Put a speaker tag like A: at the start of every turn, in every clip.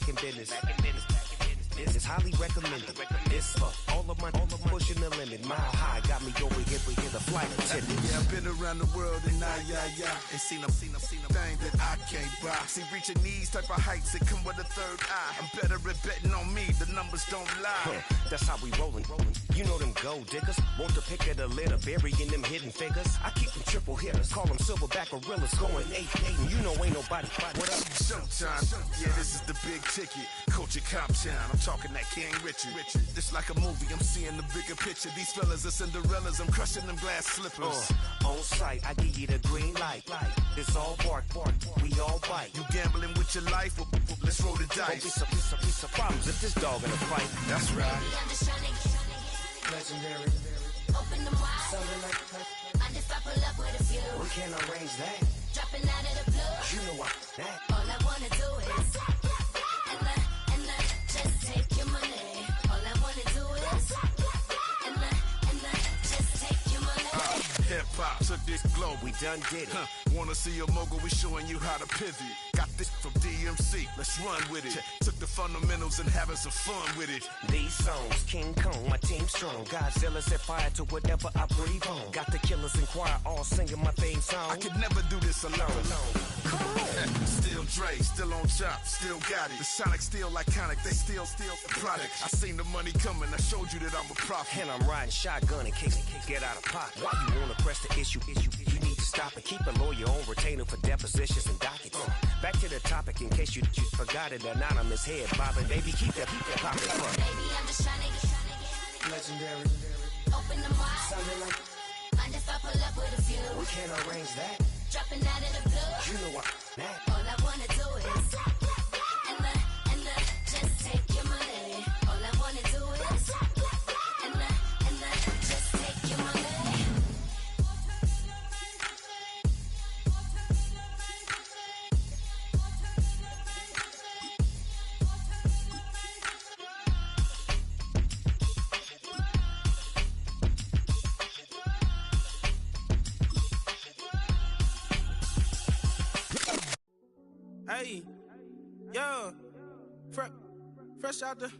A: back in business. This is highly recommended. This for all of my pushing the limit. Mile high got me over here for the flight attendant.
B: Yeah, I've been around the world and and seen them thing that I can't buy. See, reaching these type of heights that come with a third eye. I'm better at betting on me. The numbers don't lie.
A: That's how we rollin'. You know them gold diggers. Want to pick at a litter, burying them hidden figures. I keep them triple hitters. Call them silverback gorillas. Going 8-8, and you know ain't nobody. What up?
B: Showtime. Yeah, this is the big ticket. Culture Cop Town. I'm talking that King Richard. This like a movie. I'm seeing the bigger picture. These fellas are Cinderellas. I'm crushing them glass slippers.
A: On sight, I give you the green light. It's all bark. We all bite.
B: You gambling with your life? Well, let's roll the dice.
A: Don't be some problems if this dog in a fight.
B: That's right.
A: Legendary.
C: Open them wide.
A: Something like
C: Mind if I pull up with a few?
A: we can't arrange that.
C: Dropping out of the blue.
A: You know what? That.
C: All I wanna do is and just take your money. All I wanna do is and just take your money.
B: Hip hop took this globe.
A: We done did it.
B: Wanna see a mogul? We showing you how to pivot. Got this from DMC. Let's run with it. Took the fundamentals and having some fun with it.
A: These songs, King Kong, my team strong. Godzilla set fire to whatever I breathe on. Got the killers in choir all singing my theme song.
B: I could never do this alone.
A: Come on.
B: Still Dre, still on top, still got it. The Sonic still iconic, they still the product. I seen the money coming, I showed you that I'm a prophet.
A: And I'm riding shotgun in case get out of pocket. Why you wanna press the issue? You need to stop and keep a lawyer on retainer for depositions and dockets. Back to the topic in case you forgot it. Anonymous head bobbing, baby, keep that popping.
C: Baby, I'm just trying to get
A: Legendary.
C: open them wide.
A: Something like
C: Mind if I pull up with a few?
A: we can't arrange that.
C: Dropping out of the blue.
A: You know what? That.
C: All I wanna do is and just take your money. All I wanna do is and just take your money.
D: Hey, yo, fresh out the.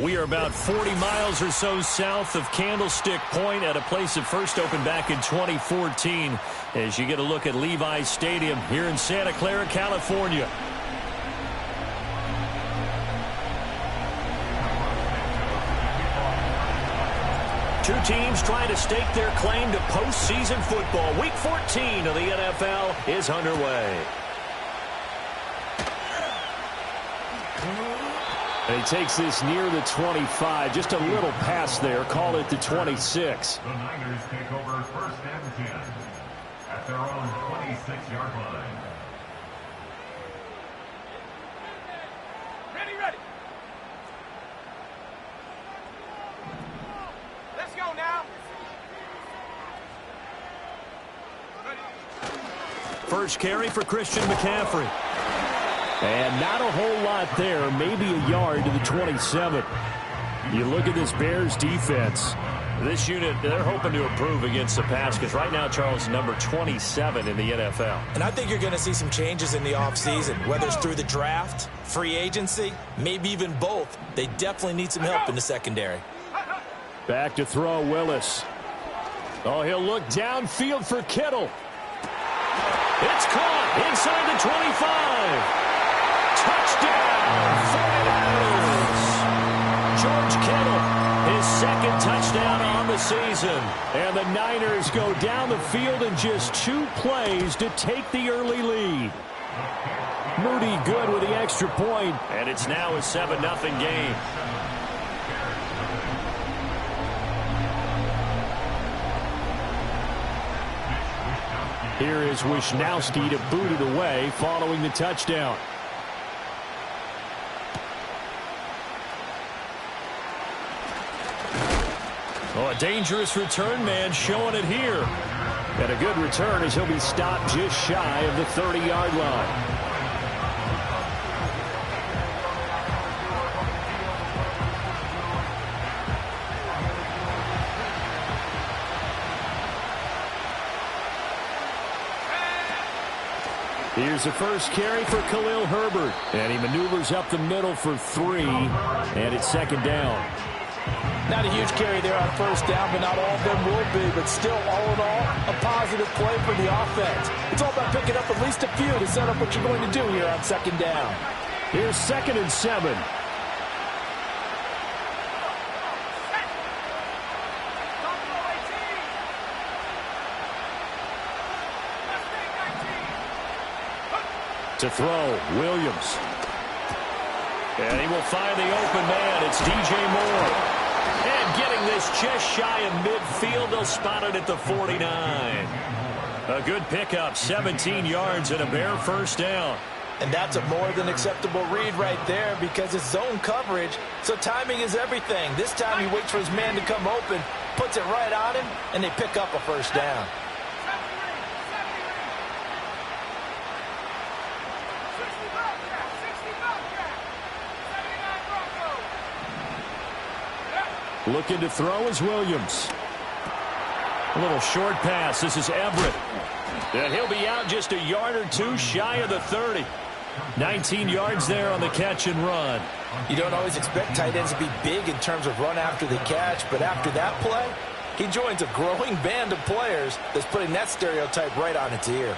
E: We are about 40 miles or so south of Candlestick Point at a place that first opened back in 2014 as you get a look at Levi's Stadium here in Santa Clara, California. Two teams trying to stake their claim to postseason football. Week 14 of the NFL is underway. And he takes this near the 25. Just a little pass there. Call it the 26.
F: The Niners take over first and 10 at their own 26-yard line.
D: Ready. Let's go now.
E: First carry for Christian McCaffrey. And not a whole lot there, maybe a yard to the 27. You look at this Bears defense. This unit, they're hoping to improve against the pass because right now, Charles, number 27 in the NFL.
G: And I think you're going to see some changes in the offseason, whether it's through the draft, free agency, maybe even both. They definitely need some help in the secondary.
E: Back to throw, Willis. Oh, he'll look downfield for Kittle. It's caught inside the 25. Touchdown, 49ers. George Kittle, his second touchdown on the season. And the Niners go down the field in just 2 plays to take the early lead. Moody good with the extra point. And it's now a 7-0 game. Here is Wisnowski to boot it away following the touchdown. Oh, a dangerous return man showing it here. And a good return as he'll be stopped just shy of the 30-yard line. Here's the first carry for Khalil Herbert. And he maneuvers up the middle for 3. And it's second down.
G: Not a huge carry there on first down, but not all of them will be. But still, all in all, a positive play for the offense. It's all about picking up at least a few to set up what you're going to do here on second down.
E: Here's 2nd and 7. To throw, Williams. And he will find the open man. It's DJ Moore. And getting this just shy of midfield. They'll spot it at the 49. A good pickup, 17 yards and a Bear first down.
G: And that's a more than acceptable read right there because it's zone coverage, so timing is everything. This time he waits for his man to come open, puts it right on him, and they pick up a first down.
E: Looking to throw is Williams. A little short pass. This is Everett. And he'll be out just a yard or two shy of the 30. 19 yards there on the catch and run.
G: You don't always expect tight ends to be big in terms of run after the catch, but after that play, he joins a growing band of players that's putting that stereotype right on its ear.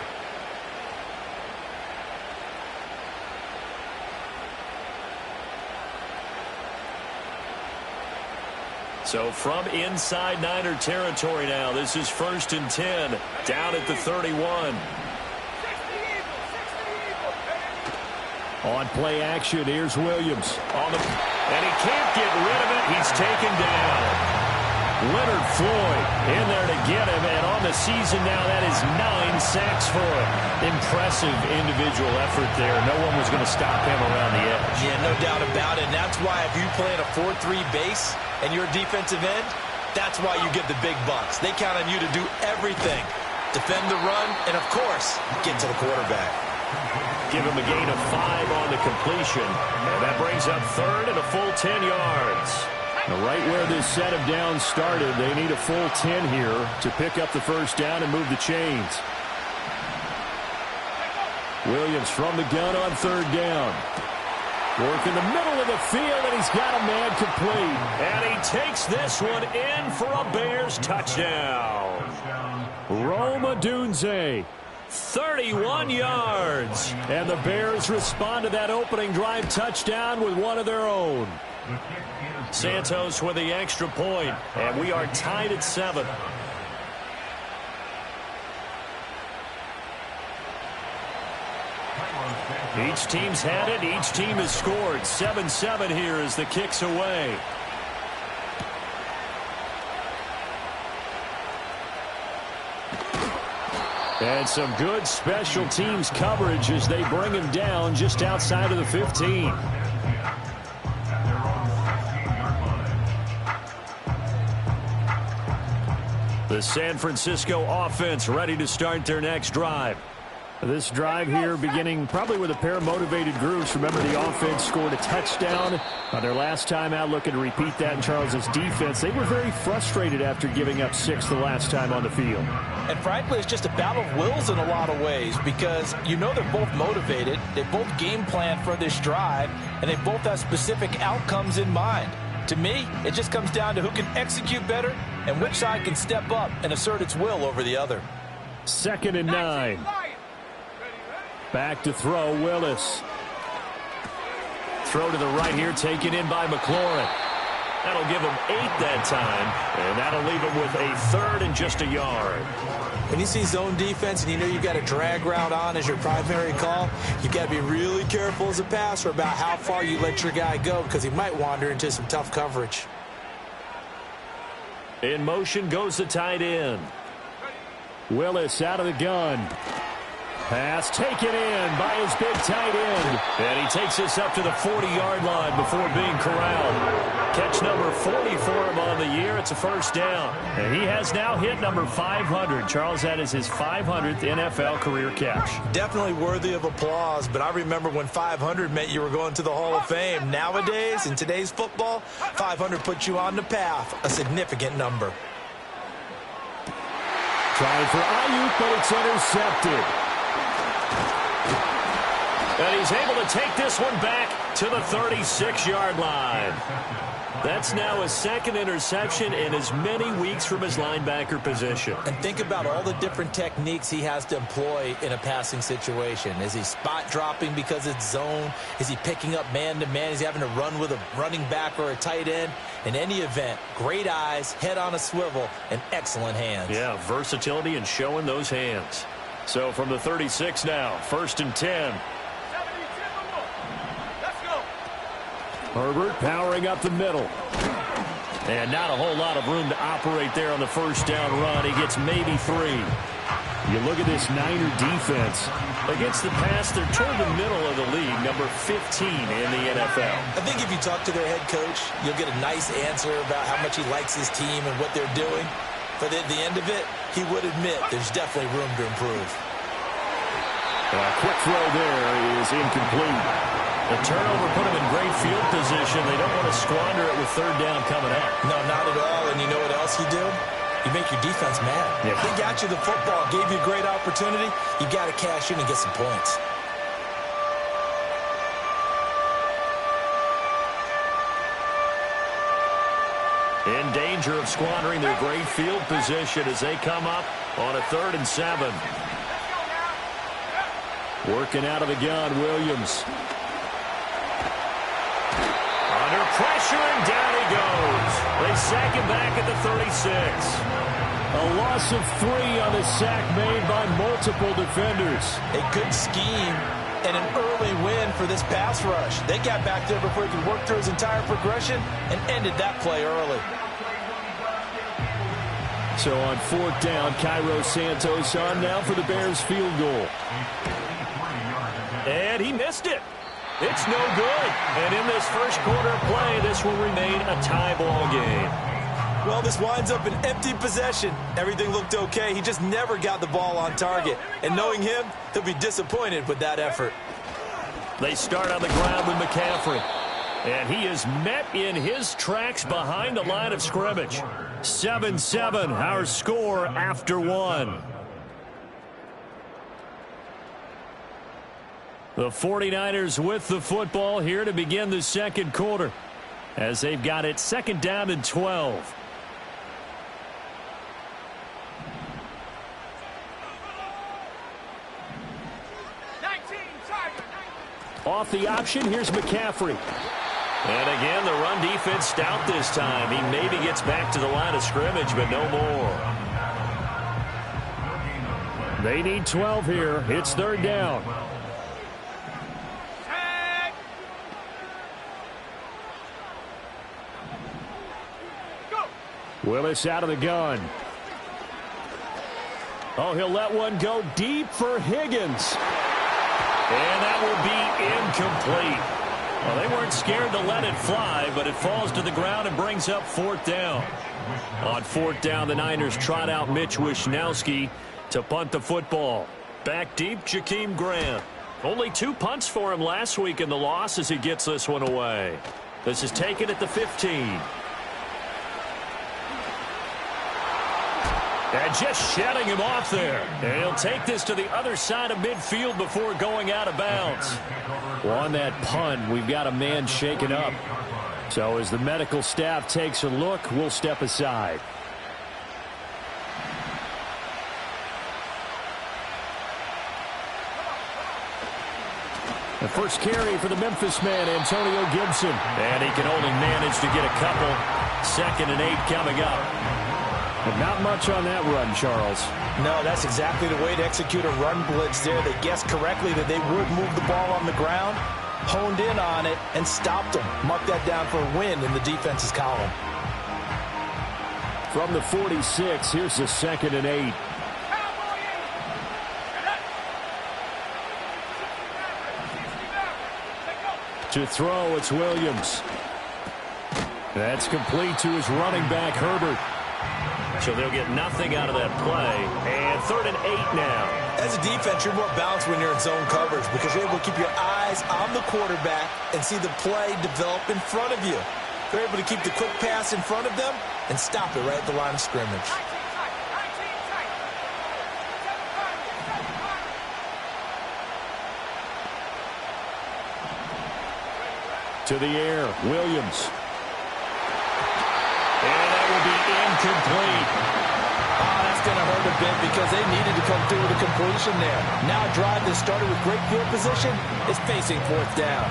E: So from inside Niner territory now, this is 1st and 10, down at the 31. On play action, here's Williams. And he can't get rid of it. He's taken down. Leonard Floyd in there to get him, and on the season now, that is 9 sacks for him. Impressive individual effort there. No one was going to stop him around the edge.
G: Yeah, no doubt about it, and that's why if you play in a 4-3 base and you're a defensive end, that's why you get the big bucks. They count on you to do everything. Defend the run, and of course, get to the quarterback.
E: Give him a gain of 5 on the completion, and that brings up 3rd and a full 10 yards. Right where this set of downs started, they need a full 10 here to pick up the first down and move the chains. Williams from the gun on 3rd down. Work in the middle of the field, and he's got a man complete. And he takes this one in for a Bears touchdown. Rome Odunze, 31 yards. And the Bears respond to that opening drive touchdown with one of their own. Santos with the extra point, and we are tied at 7. Each team's had it. Each team has scored. 7-7 here as the kick's away. And some good special teams coverage as they bring him down just outside of the 15. The San Francisco offense ready to start their next drive. This drive here beginning probably with a pair of motivated groups. Remember, the offense scored a touchdown their last time out, looking to repeat that in Charles's defense. They were very frustrated after giving up 6 the last time on the field.
G: And frankly, it's just a battle of wills in a lot of ways because you know they're both motivated. They both game plan for this drive, and they both have specific outcomes in mind. To me, it just comes down to who can execute better and which side can step up and assert its will over the other.
E: 2nd and 9. Back to throw, Willis. Throw to the right here, taken in by McLaurin. That'll give him 8 that time, and that'll leave him with a 3rd and just a yard.
G: When you see zone defense and you know you've got a drag route on as your primary call, you've got to be really careful as a passer about how far you let your guy go because he might wander into some tough coverage.
E: In motion goes the tight end. Willis out of the gun. Pass taken in by his big tight end. And he takes this up to the 40-yard line before being corralled. Catch number 40 for him on the year. It's a first down. And he has now hit number 500. Charles, that is his 500th NFL career catch.
G: Definitely worthy of applause, but I remember when 500 meant you were going to the Hall of Fame. Nowadays, in today's football, 500 puts you on the path, a significant number.
E: Trying for Ayuk, but it's intercepted. And he's able to take this one back to the 36-yard line. That's now his second interception in as many weeks from his linebacker position.
G: And think about all the different techniques he has to employ in a passing situation. Is he spot dropping because it's zone? Is he picking up man-to-man? Is he having to run with a running back or a tight end? In any event, great eyes, head on a swivel, and excellent hands.
E: Yeah, versatility and showing those hands. So from the 36 now, 1st and 10. Herbert powering up the middle. And not a whole lot of room to operate there on the first down run. He gets maybe 3. You look at this Niner defense. Against the pass, they're toward the middle of the league, number 15 in the NFL.
G: I think if you talk to their head coach, you'll get a nice answer about how much he likes his team and what they're doing. But at the end of it, he would admit there's definitely room to improve.
E: A quick throw there is incomplete. The turnover put him in great field position. They don't want to squander it with 3rd down coming up.
G: No, not at all. And you know what else you do? You make your defense mad.
E: Yeah.
G: They got you the football, gave you a great opportunity. You got to cash in and get some points.
E: In danger of squandering their great field position as they come up on a 3rd and 7. Working out of the gun, Williams. Under pressure, and down he goes. They sack him back at the 36. A loss of 3 on the sack made by multiple defenders.
G: A good scheme and an early win for this pass rush. They got back there before he could work through his entire progression and ended that play early.
E: So on 4th down, Cairo Santos on now for the Bears field goal. And he missed it. It's no good. And in this first quarter of play, this will remain a tie ball game.
G: Well, this winds up an empty possession. Everything looked okay. He just never got the ball on target. And knowing him, he'll be disappointed with that effort.
E: They start on the ground with McCaffrey. And he is met in his tracks behind the line of scrimmage. 7-7, our score after 1. The 49ers with the football here to begin the second quarter as they've got it 2nd down and 12. Off the option, here's McCaffrey. And again, the run defense stout this time. He maybe gets back to the line of scrimmage, but no more. They need 12 here. It's 3rd down. Willis out of the gun. Oh, he'll let one go deep for Higgins. And that will be incomplete. Well, they weren't scared to let it fly, but it falls to the ground and brings up 4th down. On 4th down, the Niners trot out Mitch Wishnowsky to punt the football. Back deep, Jakeem Grant. Only 2 punts for him last week in the loss as he gets this one away. This is taken at the 15. And just shedding him off there. And he'll take this to the other side of midfield before going out of bounds. Well, on that punt, we've got a man shaken up. So as the medical staff takes a look, we'll step aside. The first carry for the Memphis man, Antonio Gibson. And he can only manage to get a couple. 2nd and 8 coming up. But not much on that run, Charles.
G: No, that's exactly the way to execute a run blitz there. They guessed correctly that they would move the ball on the ground, honed in on it, and stopped them. Mark that down for a win in the defense's column.
E: From the 46, here's the 2nd and 8. To throw, it's Williams. That's complete to his running back, Herbert. So they'll get nothing out of that play. And 3rd and 8 now.
G: As a defense, you're more balanced when you're in zone coverage because you're able to keep your eyes on the quarterback and see the play develop in front of you. They're able to keep the quick pass in front of them and stop it right at the line of scrimmage.
E: To the air, Williams. And that will be incomplete.
G: That's going to hurt a bit because they needed to come through with a completion there. Now a drive that started with great field position is facing fourth down.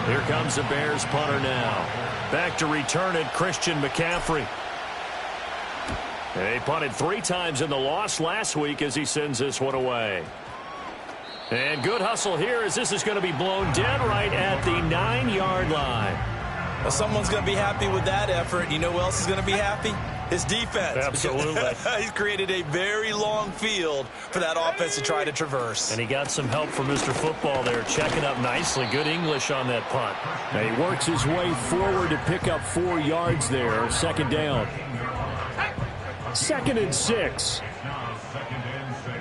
E: Here comes the Bears punter now. Back to return it, Christian McCaffrey. They punted 3 times in the loss last week as he sends this one away. And good hustle here as this is going to be blown dead right at the 9-yard line.
G: Well, someone's going to be happy with that effort. You know who else is going to be happy? His defense.
E: Absolutely.
G: He's created a very long field for that offense to try to traverse.
E: And he got some help from Mr. Football there, checking up nicely. Good English on that punt. And he works his way forward to pick up 4 yards there. Second down. 2nd and 6.
F: Now 2nd and 6.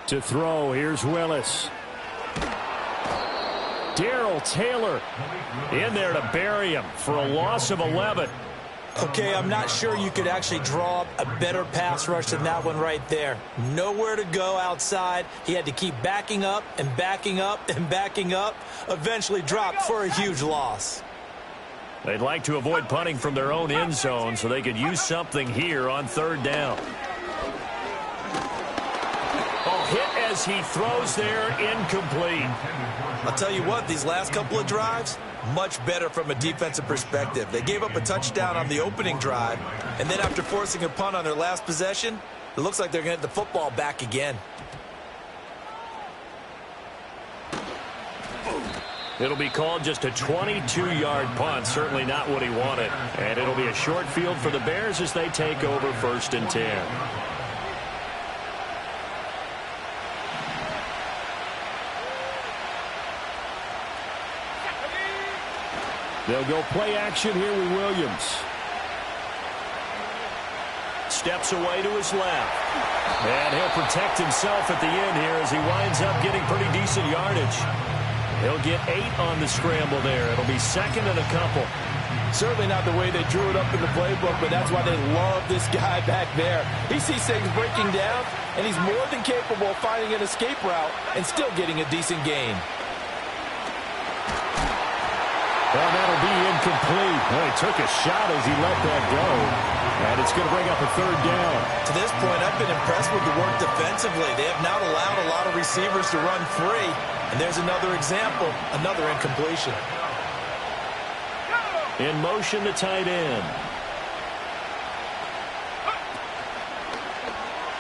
E: To throw, here's Willis. Darrell Taylor in there to bury him for a loss of 11.
G: Okay, I'm not sure you could actually draw up a better pass rush than that one right there. Nowhere to go outside. He had to keep backing up and backing up and backing up. Eventually dropped for a huge loss.
E: They'd like to avoid punting from their own end zone so they could use something here on 3rd down. Oh, hit as he throws there, incomplete.
G: I'll tell you what, these last couple of drives, much better from a defensive perspective. They gave up a touchdown on the opening drive, and then after forcing a punt on their last possession, it looks like they're going to get the football back again.
E: It'll be called just a 22-yard punt, certainly not what he wanted. And it'll be a short field for the Bears as they take over 1st and 10. They'll go play action here with Williams. Steps away to his left. And he'll protect himself at the end here as he winds up getting pretty decent yardage. He'll get 8 on the scramble there. It'll be 2nd and a couple.
G: Certainly not the way they drew it up in the playbook, but that's why they love this guy back there. He sees things breaking down, and he's more than capable of finding an escape route and still getting a decent gain.
E: Well, that'll be incomplete. Well, he took a shot as he let that go. And it's going to bring up a 3rd down.
G: To this point, I've been impressed with the work defensively. They have not allowed a lot of receivers to run free. And there's another example, another incompletion.
E: In motion, the tight end.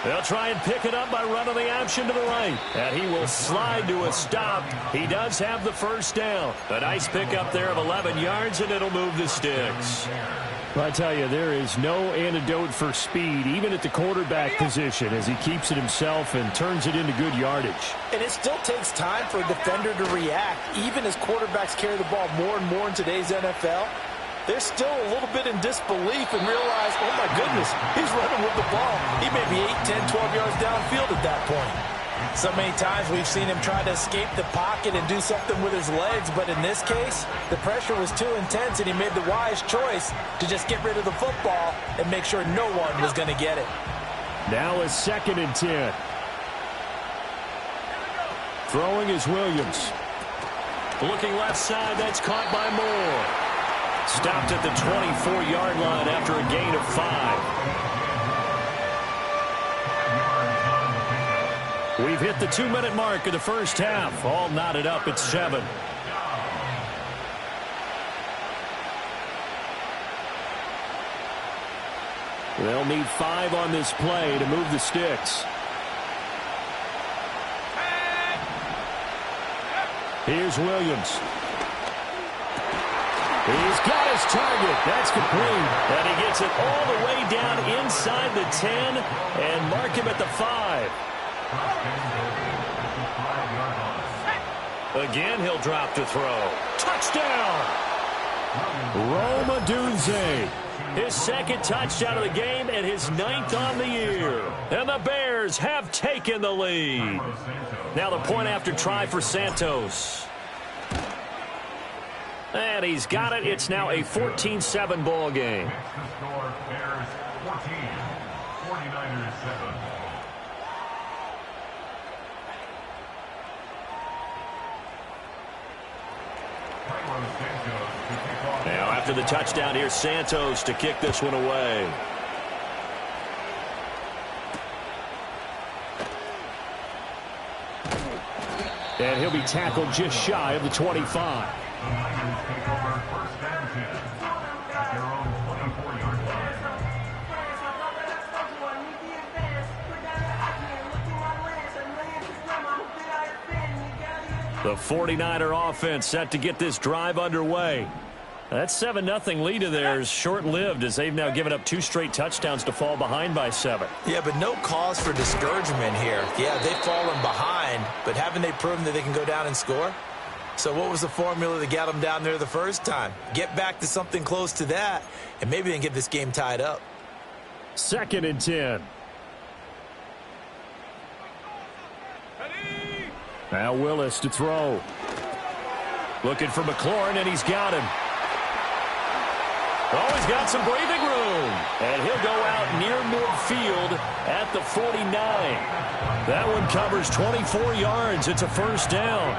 E: They'll try and pick it up by running the option to the right. And he will slide to a stop. He does have the 1st down. A nice pickup there of 11 yards, and it'll move the sticks. I tell you, there is no antidote for speed, even at the quarterback position, as he keeps it himself and turns it into good yardage.
G: And it still takes time for a defender to react, even as quarterbacks carry the ball more and more in today's NFL. They're still a little bit in disbelief and realize, oh my goodness, he's running with the ball. He may be 8, 10, 12 yards downfield at that point. So many times we've seen him try to escape the pocket and do something with his legs, but in this case, the pressure was too intense and he made the wise choice to just get rid of the football and make sure no one was going to get it.
E: Now a 2nd and 10. Throwing is Williams. Looking left side, that's caught by Moore. Stopped at the 24-yard line after a gain of 5. We've hit the 2-minute mark of the first half. All knotted up at 7. They'll need 5 on this play to move the sticks. Here's Williams. He's got his target. That's complete. And he gets it all the way down inside the 10 and mark him at the 5. Again, he'll drop to throw. Touchdown! Rome Odunze. His 2nd touchdown of the game and his 9th on the year. And the Bears Bears have taken the lead. Now the point after try for Santos. And he's got it. It's now a 14-7 ball game.
F: Next to score, Bears 14, 49ers 7.
E: Now after the touchdown, here's Santos to kick this one away. And he'll be tackled just shy of the 25.
F: The Niners take over first and 10 at their own 24-yard line.
E: The 49er offense set to get this drive underway. That 7-0 lead of theirs short-lived as they've now given up 2 straight touchdowns to fall behind by 7.
G: Yeah, but no cause for discouragement here. Yeah, they've fallen behind, but haven't they proven that they can go down and score? So what was the formula that got them down there the first time? Get back to something close to that, and maybe they can get this game tied up.
E: 2nd and 10. Now Willis to throw. Looking for McLaurin, and he's got him. Oh, he's got some breathing room. And he'll go out near midfield at the 49. That one covers 24 yards. It's a first down.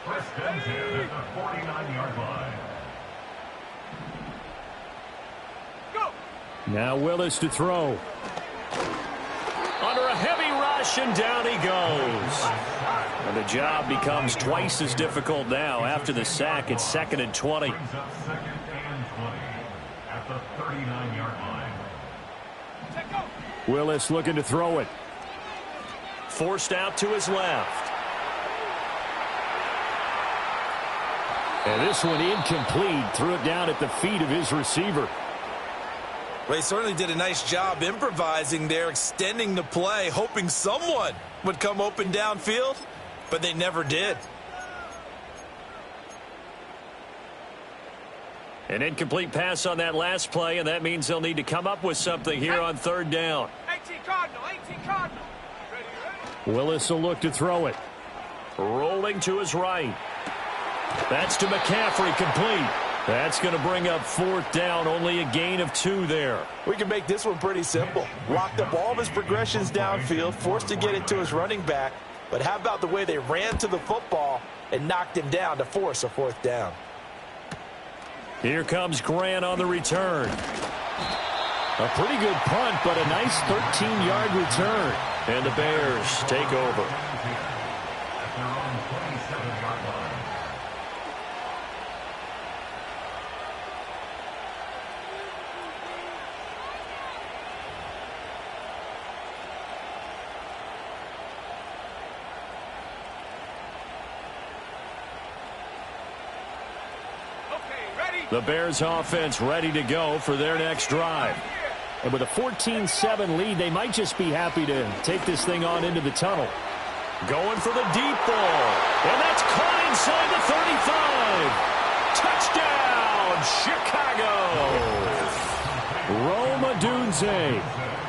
F: First and 10 at the 49-yard line.
E: Now Willis to throw. Under a heavy rush, and down he goes. And the job becomes twice as difficult now. After the sack, it's 2nd and 20.
F: Brings up 2nd and 20 at the 39-yard line.
E: Willis looking to throw it. Forced out to his left. And this one incomplete. Threw it down at the feet of his receiver.
G: Well, he certainly did a nice job improvising there, extending the play, hoping someone would come open downfield, but they never did.
E: An incomplete pass on that last play, and that means they'll need to come up with something here on 3rd down.
D: 18 Cardinal. Ready.
E: Willis will look to throw it. Rolling to his right. That's to McCaffrey, complete. That's going to bring up 4th down, only a gain of 2 there.
G: We can make this one pretty simple. Locked up all of his progressions downfield, forced to get it to his running back. But how about the way they ran to the football and knocked him down to force a 4th down?
E: Here comes Grant on the return. A pretty good punt, but a nice 13-yard return. And the Bears take over.
F: At their own 27-yard line.
E: The Bears offense ready to go for their next drive. And with a 14-7 lead, they might just be happy to take this thing on into the tunnel. Going for the deep ball. And that's caught inside the 35. Touchdown, Chicago. Rome Odunze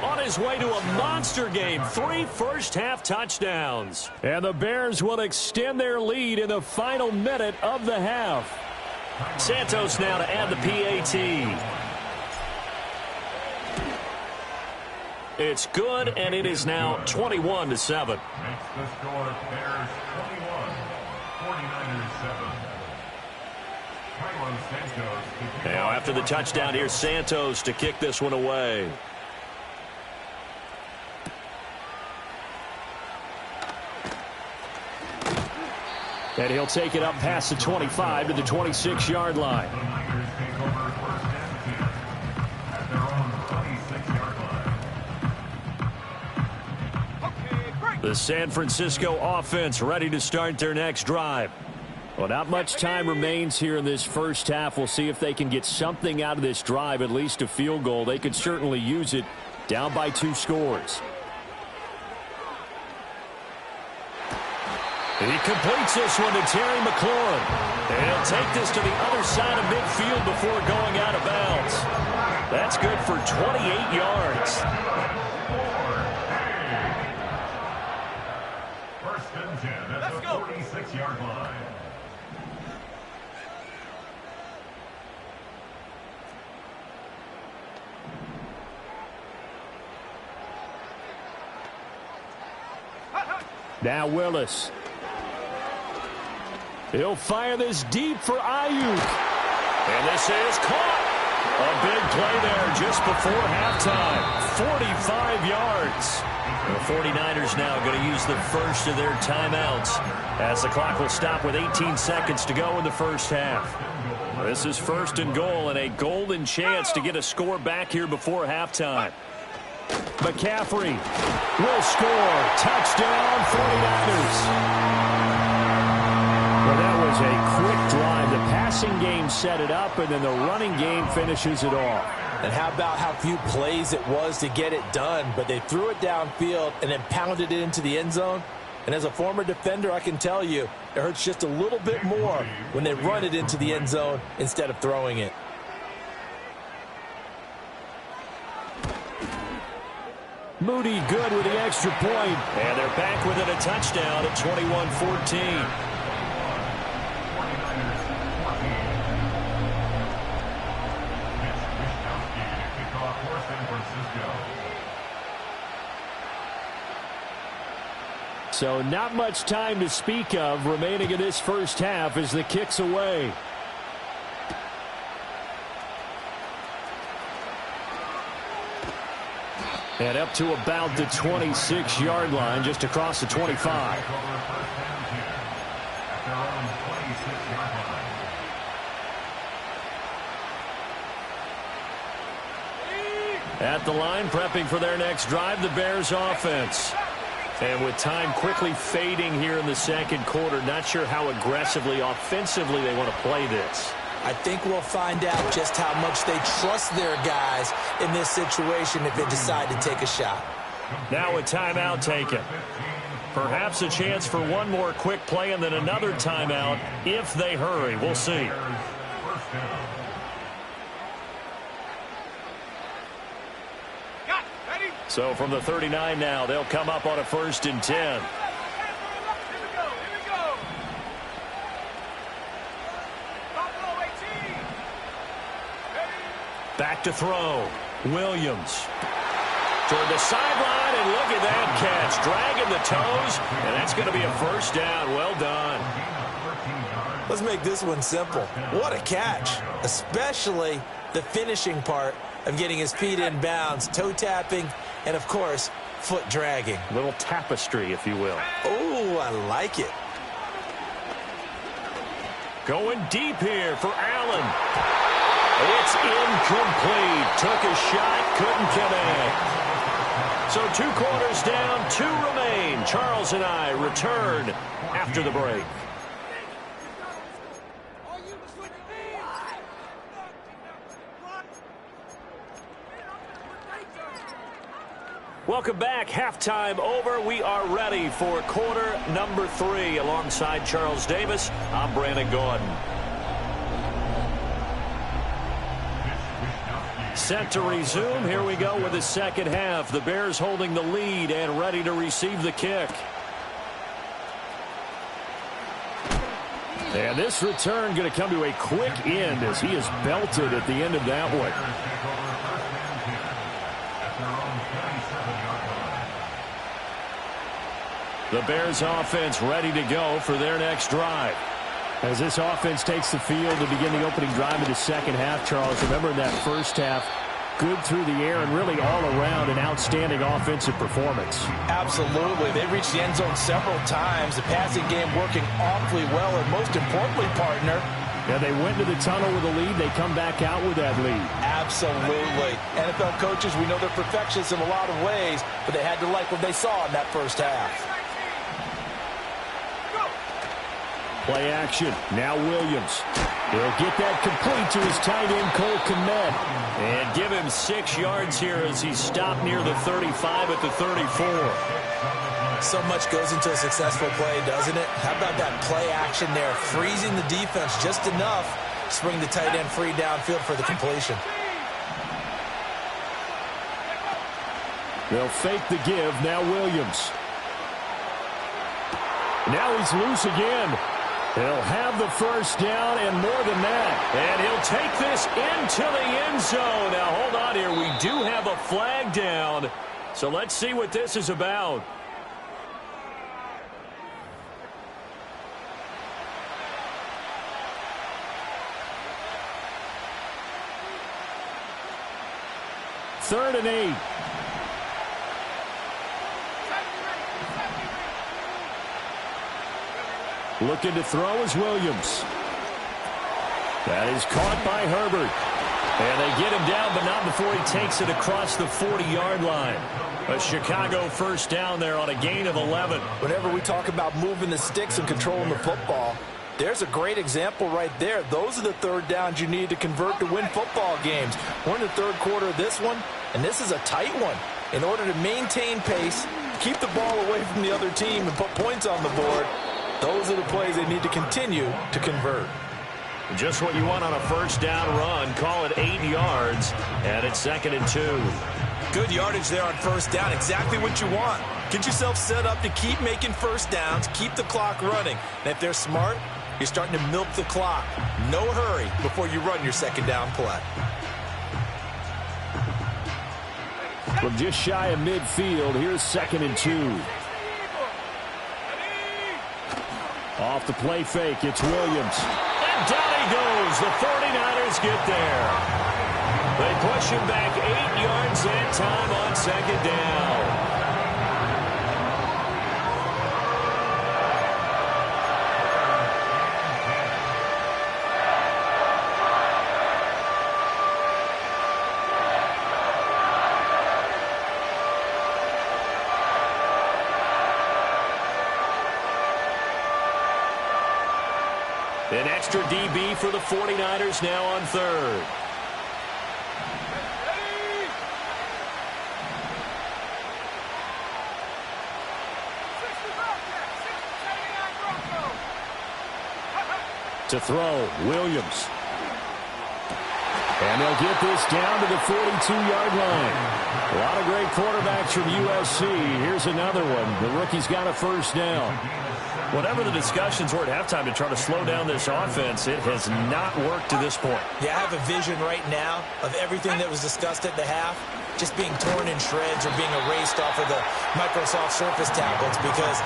E: on his way to a monster game. 3 first-half touchdowns. And the Bears will extend their lead in the final minute of the half. Santos now to add the PAT. It's good, and it is now 21-7.
F: Makes the score Bears 21, 49ers 7. Carlos Santos.
E: Now after the touchdown, here's Santos to kick this one away. And he'll take it up past the 25 to the 26-yard line.
F: The Niners take over first and 10 at their own 26-yard line.
E: The San Francisco offense ready to start their next drive. Well, not much time remains here in this first half. We'll see if they can get something out of this drive, at least a field goal. They could certainly use it, down by 2 scores. He completes this one to Terry McLaurin. And he'll take this to the other side of midfield before going out of bounds. That's good for 28 yards.
F: First and 10 at the 46-yard line.
E: Now Willis. He'll fire this deep for Ayuk. And this is caught. A big play there just before halftime. 45 yards. The 49ers now going to use the first of their timeouts as the clock will stop with 18 seconds to go in the first half. This is first and goal and a golden chance to get a score back here before halftime. McCaffrey will score. Touchdown, 49ers. Well, that was a quick drive. The passing game set it up, and then the running game finishes it off.
G: And how about how few plays it was to get it done, but they threw it downfield and then pounded it into the end zone. And as a former defender, I can tell you, it hurts just a little bit more when they run it into the end zone instead of throwing it.
E: Moody good with the extra point. And they're back within a touchdown at 21-14. So not much time to speak of remaining in this first half as the kick's away. And up to about the 26-yard line, just across the 25. At the line, prepping for their next drive, the Bears offense. And with time quickly fading here in the second quarter, not sure how aggressively, offensively they want to play this.
G: I think we'll find out just how much they trust their guys in this situation if they decide to take a shot.
E: Now a timeout taken. Perhaps a chance for one more quick play and then another timeout if they hurry. We'll see. So from the 39 now, they'll come up on a 1st and 10. Back to throw. Williams. Toward the sideline, and look at that catch. Dragging the toes, and that's going to be a first down. Well done.
G: Let's make this one simple. What a catch, especially the finishing part of getting his feet in bounds, toe tapping, and, of course, foot dragging.
E: A little tapestry, if you will.
G: Oh, I like it.
E: Going deep here for Allen. It's incomplete. Took a shot, couldn't connect. So 2 quarters down, 2 remain. Charles and I return after the break. Welcome back. Halftime over. We are ready for quarter number 3. Alongside Charles Davis, I'm Brandon Gordon. Set to resume. Here we go with the second half. The Bears holding the lead and ready to receive the kick. And this return going to come to a quick end as he is belted at the end of that one. The Bears offense ready to go for their next drive. As this offense takes the field to begin the opening drive of the second half, Charles, remember in that first half, good through the air and really all around an outstanding offensive performance.
G: Absolutely. They reached the end zone several times. The passing game working awfully well, and most importantly, partner,
E: yeah, they went to the tunnel with a lead. They come back out with that lead.
G: Absolutely. NFL coaches, we know they're perfectionists in a lot of ways, but they had to like what they saw in that first half.
E: Play action. Now Williams. He'll get that complete to his tight end, Cole Kmet. And give him 6 yards here as he's stopped near the 35 at the 34.
G: So much goes into a successful play, doesn't it? How about that play action there? Freezing the defense just enough to bring the tight end free downfield for the completion.
E: They'll fake the give. Now Williams. Now he's loose again. He'll have the first down and more than that. And he'll take this into the end zone. Now, hold on here. We do have a flag down. So let's see what this is about. Third and 8. Looking to throw is Williams. That is caught by Herbert. And they get him down, but not before he takes it across the 40-yard line. A Chicago first down there on a gain of 11.
G: Whenever we talk about moving the sticks and controlling the football, there's a great example right there. Those are the third downs you need to convert to win football games. We're in the third quarter of this one, and this is a tight one. In order to maintain pace, keep the ball away from the other team, and put points on the board, those are the plays they need to continue to convert.
E: Just what you want on a first down run. Call it 8 yards, and it's 2nd and 2.
G: Good yardage there on first down. Exactly what you want. Get yourself set up to keep making first downs, keep the clock running. And if they're smart, you're starting to milk the clock. No hurry before you run your second down play.
E: From just shy of midfield, here's 2nd and 2. Off the play fake, it's Williams. And down he goes. The 49ers get there. They push him back 8 yards that time on 2nd down. An extra DB for the 49ers now on third. To throw, Williams. And they'll get this down to the 42-yard line. A lot of great quarterbacks from USC. Here's another one. The rookie's got a first down. Whatever the discussions were at halftime to try to slow down this offense, it has not worked to this point.
G: Yeah, I have a vision right now of everything that was discussed at the half just being torn in shreds or being erased off of the Microsoft Surface tablets because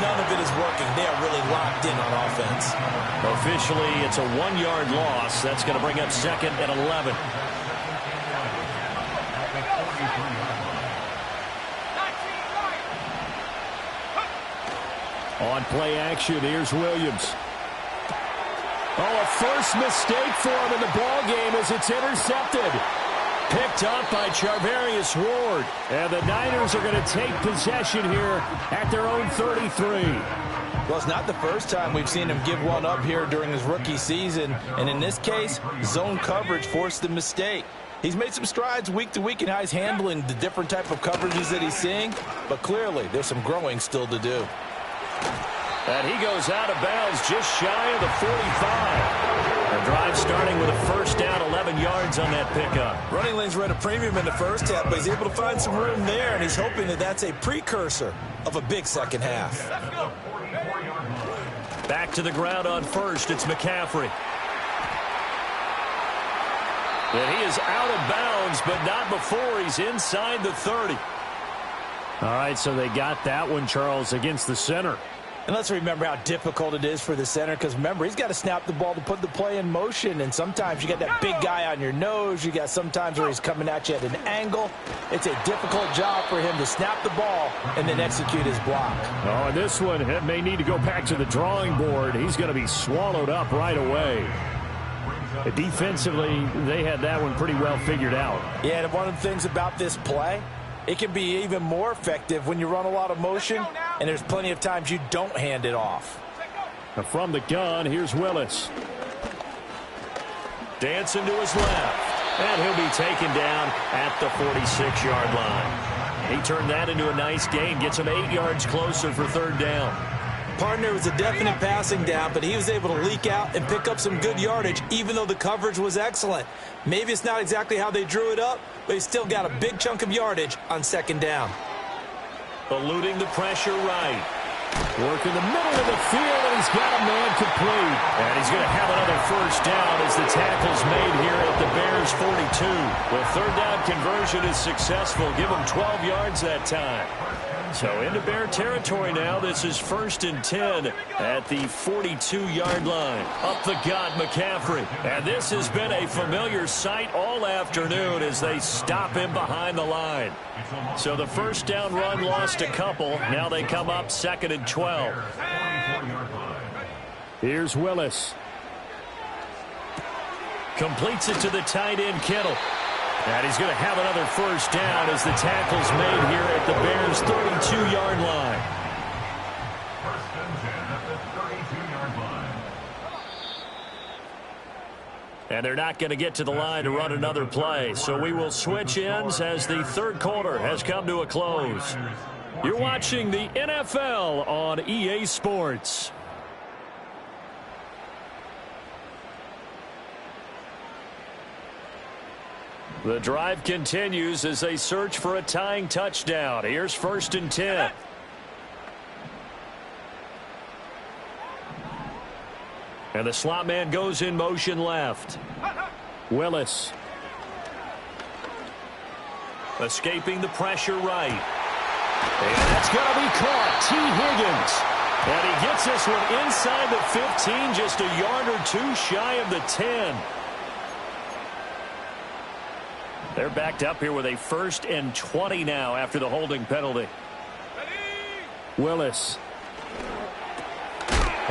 G: none of it is working. They are really locked in on offense.
E: Officially, it's a 1-yard loss. That's going to bring up 2nd and 11. On play action, here's Williams. Oh, a first mistake for him in the ball game as it's intercepted. Picked up by Charvarius Ward. And the Niners are going to take possession here at their own 33.
G: Well, it's not the first time we've seen him give one up here during his rookie season. And in this case, zone coverage forced the mistake. He's made some strides week to week in how he's handling the different type of coverages that he's seeing. But clearly, there's some growing still to do.
E: And he goes out of bounds just shy of the 45. The drive starting with a first down, 11 yards on that pickup.
G: Running lanes were at a premium in the first half, but he's able to find some room there, and he's hoping that that's a precursor of a big second half.
E: Back to the ground on first, it's McCaffrey. And he is out of bounds, but not before he's inside the 30. All right, so they got that one, Charles, against the center.
G: And let's remember how difficult it is for the center, because remember, he's got to snap the ball to put the play in motion, and sometimes you got that big guy on your nose. You got sometimes where he's coming at you at an angle. It's a difficult job for him to snap the ball and then execute his block.
E: Oh, and this one may need to go back to the drawing board. He's going to be swallowed up right away. Defensively, they had that one pretty well figured out.
G: Yeah, and one of the things about this play, it can be even more effective when you run a lot of motion, and there's plenty of times you don't hand it off.
E: From the gun, here's Willis. Dancing to his left, and he'll be taken down at the 46-yard line. He turned that into a nice gain, gets him 8 yards closer for third down.
G: Partner was a definite passing down, but he was able to leak out and pick up some good yardage, even though the coverage was excellent. Maybe it's not exactly how they drew it up, but he still got a big chunk of yardage on second down.
E: Eluding the pressure right. Work in the middle of the field, and he's got a man complete. And he's going to have another first down as the tackle's made here at the Bears' 42. The third down conversion is successful. Give him 12 yards that time. So into Bear territory now. This is 1st and 10 at the 42-yard line. Up the gut, McCaffrey. And this has been a familiar sight all afternoon as they stop him behind the line. So the first down run lost a couple. Now they come up 2nd and 12. Here's Willis. Completes it to the tight end, Kittle. And he's going to have another first down as the tackle's made here at the Bears' 32-yard line.
F: First and 10 at the 32-yard line.
E: And they're not going to get to the line to run another play. So we will switch ends as the third quarter has come to a close. You're watching the NFL on EA Sports. The drive continues as they search for a tying touchdown. Here's 1st and 10. And the slot man goes in motion left. Willis. Escaping the pressure right. And that's going to be caught. T. Higgins. And he gets this one inside the 15, just a yard or two shy of the 10. They're backed up here with a 1st and 20 now after the holding penalty. Willis.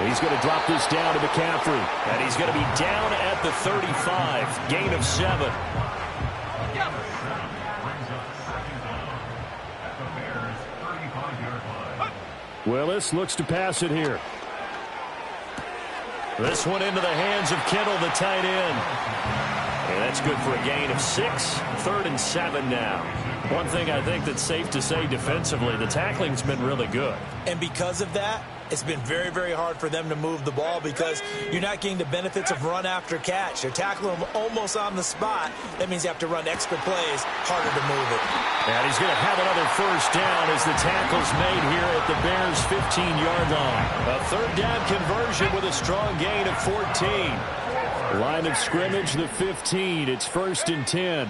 E: He's going to drop this down to McCaffrey. And he's going to be down at the 35. Gain of 7. Willis looks to pass it here. This one into the hands of Kittle, the tight end. And that's good for a gain of 6. 3rd and 7 now. One thing I think that's safe to say defensively, the tackling's been really good.
G: And because of that, it's been very, very hard for them to move the ball because you're not getting the benefits of run after catch. They're tackling them almost on the spot. That means you have to run extra plays, harder to move it.
E: And he's going to have another first down as the tackle's made here at the Bears' 15-yard line. A third down conversion with a strong gain of 14. Line of scrimmage, the 15. It's 1st and 10.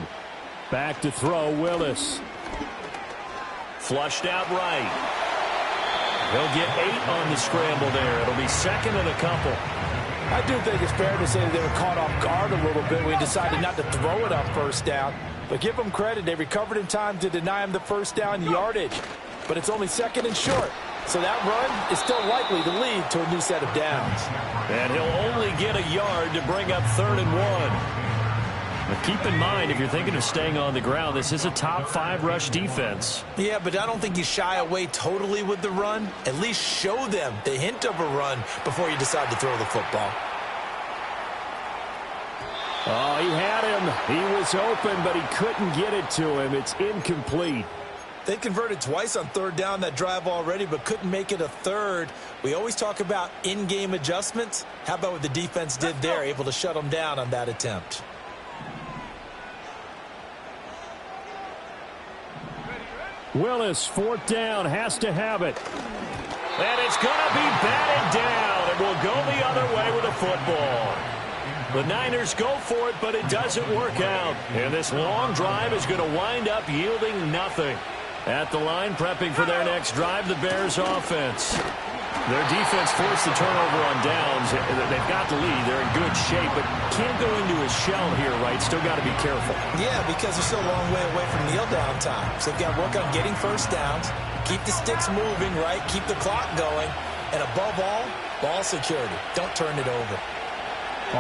E: Back to throw, Willis. Flushed out right. He'll get 8 on the scramble there. It'll be 2nd and a couple.
G: I do think it's fair to say that they were caught off guard a little bit when he decided not to throw it on first down. But give them credit. They recovered in time to deny him the first down yardage. But it's only 2nd and short. So that run is still likely to lead to a new set of downs.
E: And he'll only get a yard to bring up 3rd and 1. But keep in mind, if you're thinking of staying on the ground, this is a top 5 rush defense.
G: Yeah, but I don't think you shy away totally with the run. At least show them the hint of a run before you decide to throw the football.
E: Oh, he had him. He was open, but he couldn't get it to him. It's incomplete.
G: They converted twice on 3rd down that drive already, but couldn't make it a 3rd. We always talk about in-game adjustments. How about what the defense did there, able to shut them down on that attempt?
E: Willis, 4th down, has to have it. And it's going to be batted down, and will go the other way with the football. The Niners go for it, but it doesn't work out. And this long drive is going to wind up yielding nothing. At the line, prepping for their next drive, the Bears offense. Their defense forced the turnover on downs. They've got the lead. They're in good shape, but can't go into a shell here, right? Still got to be careful.
G: Yeah, because they're still a long way away from kneel down time. So they've got to work on getting first downs, keep the sticks moving, right? Keep the clock going. And above all, ball security. Don't turn it over.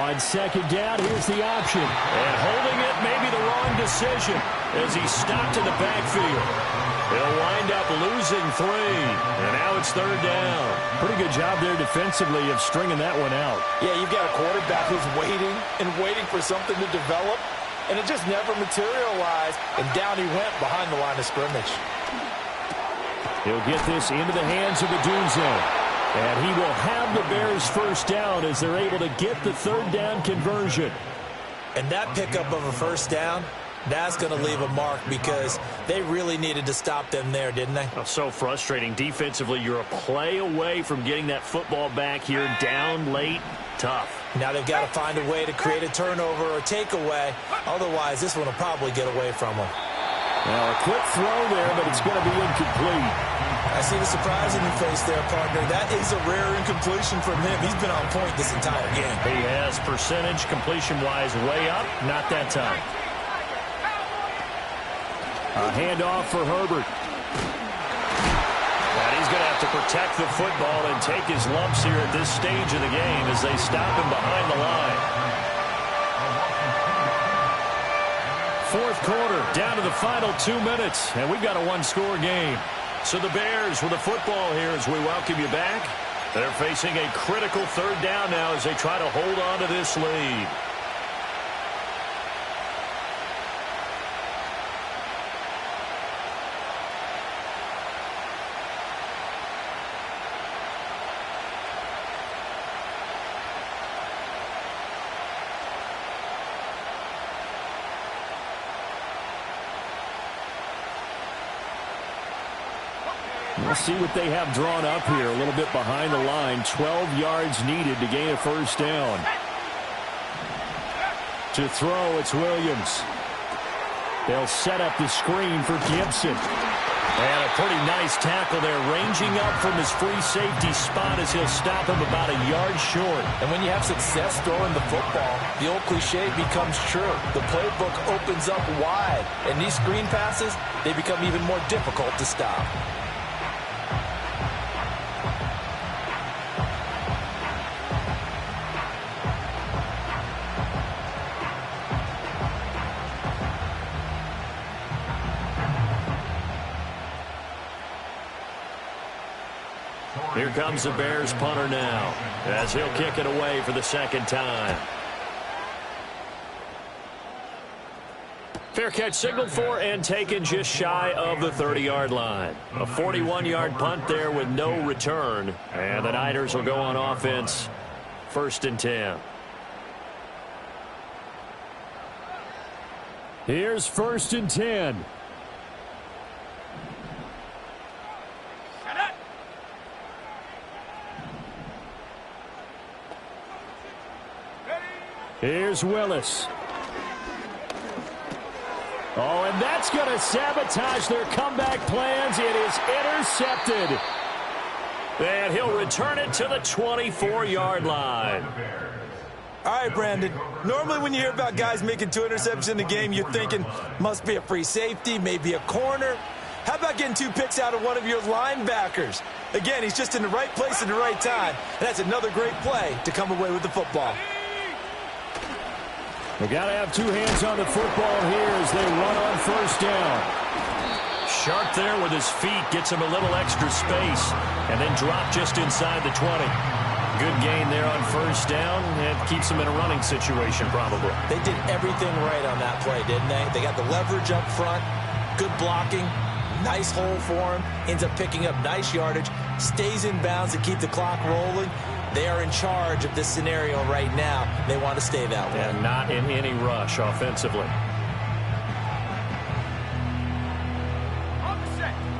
E: On 2nd down, here's the option. And holding it may be the wrong decision as he stopped in the backfield. They'll wind up losing 3. And now it's 3rd down. Pretty good job there defensively of stringing that one out.
G: Yeah, you've got a quarterback who's waiting and waiting for something to develop. And it just never materialized. And down he went behind the line of scrimmage.
E: He'll get this into the hands of Odunze. And he will have the Bears first down as they're able to get the third down conversion.
G: And that pickup of a first down, that's going to leave a mark because they really needed to stop them there, didn't they?
E: Oh, so frustrating. Defensively, you're a play away from getting that football back here, down late, tough.
G: Now they've got to find a way to create a turnover or takeaway. Otherwise, this one will probably get away from them.
E: Now, a quick throw there, but it's going to be incomplete.
G: I see the surprise in your face there, partner. That is a rare incompletion from him. He's been on point this entire game.
E: He has percentage completion-wise way up. Not that time. A handoff for Herbert. And he's going to have to protect the football and take his lumps here at this stage of the game as they stop him behind the line. Fourth quarter, down to the final 2 minutes, and we've got a one-score game. So the Bears with the football here as we welcome you back. They're facing a critical third down now as they try to hold on to this lead. We'll see what they have drawn up here. A little bit behind the line. 12 yards needed to gain a first down. To throw, it's Williams. They'll set up the screen for Gibson. And a pretty nice tackle there, ranging up from his free safety spot as he'll stop him about a yard short.
G: And when you have success throwing the football, the old cliche becomes true. The playbook opens up wide. And these screen passes, they become even more difficult to stop.
E: Here comes the Bears punter now as he'll kick it away for the second time. Fair catch signaled for and taken just shy of the 30-yard line. A 41-yard punt there with no return. And the Niners will go on offense. 1st and 10. Here's 1st and 10. Here's Willis. Oh, and that's going to sabotage their comeback plans. It is intercepted. And he'll return it to the 24-yard line.
G: All right, Brandon. Normally when you hear about guys making 2 interceptions in the game, you're thinking must be a free safety, maybe a corner. How about getting 2 picks out of one of your linebackers? Again, he's just in the right place at the right time. And that's another great play to come away with the football.
E: They got to have 2 hands on the football here as they run on first down. Sharp there with his feet, gets him a little extra space, and then drop just inside the 20. Good gain there on first down, and keeps him in a running situation probably.
G: They did everything right on that play, didn't they? They got the leverage up front, good blocking, nice hole for him, ends up picking up nice yardage, stays in bounds to keep the clock rolling. They are in charge of this scenario right now. They want to stay that way.
E: And not in any rush offensively.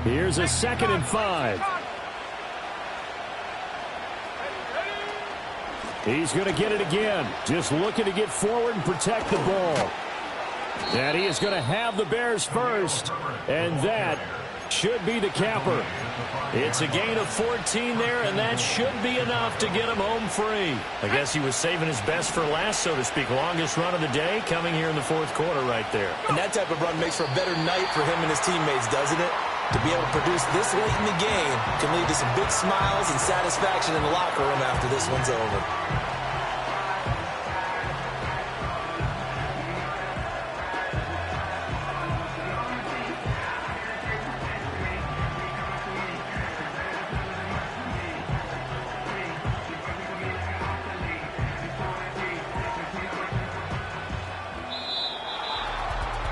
E: Here's a 2nd and 5. He's going to get it again. Just looking to get forward and protect the ball. And he is going to have the Bears first. And that should be the capper. It's a gain of 14 there, and that should be enough to get him home free. I guess he was saving his best for last, so to speak. Longest run of the day coming here in the 4th quarter right there.
G: And that type of run makes for a better night for him and his teammates, doesn't it? To be able to produce this late in the game can lead to some big smiles and satisfaction in the locker room after this one's over.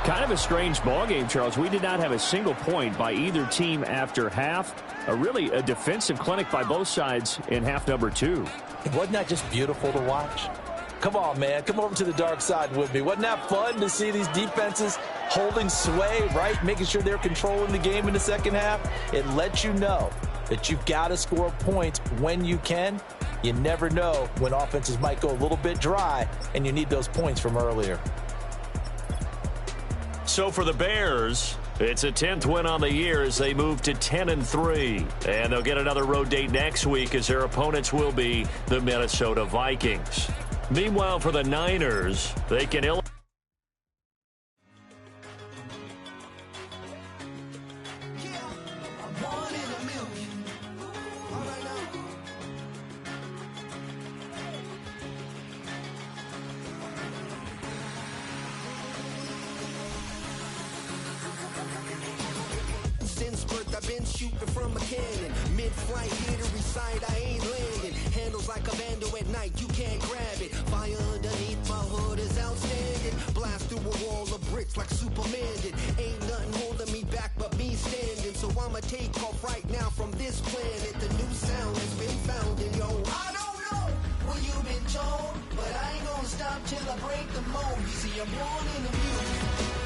G: Kind of a strange ball game, Charles. We did not have a single point by either team after half.
E: really a defensive clinic by both sides in half number 2.
G: Wasn't that just beautiful to watch? Come on, man. Come over to the dark side with me. Wasn't that fun to see these defenses holding sway, right? Making sure they're controlling the game in the second half. It lets you know that you've got to score points when you can. You never know when offenses might go a little bit dry, and you need those points from earlier.
E: So for the Bears, it's a 10th win on the year as they move to 10-3. And they'll get another road date next week as their opponents will be the Minnesota Vikings. Meanwhile, for the Niners, they can
H: I've been shooting from a cannon. Mid-flight, here to recite, I ain't landing. Handles like a vandal at night, you can't grab it. Fire underneath my hood is outstanding. Blast through a wall of bricks like Superman did. Ain't nothing holding me back but me standing. So I'ma take off right now from this planet. The new sound has been found in yo. I don't know what you've been told, but I ain't gonna stop till I break the mold. You see, I'm born in the music.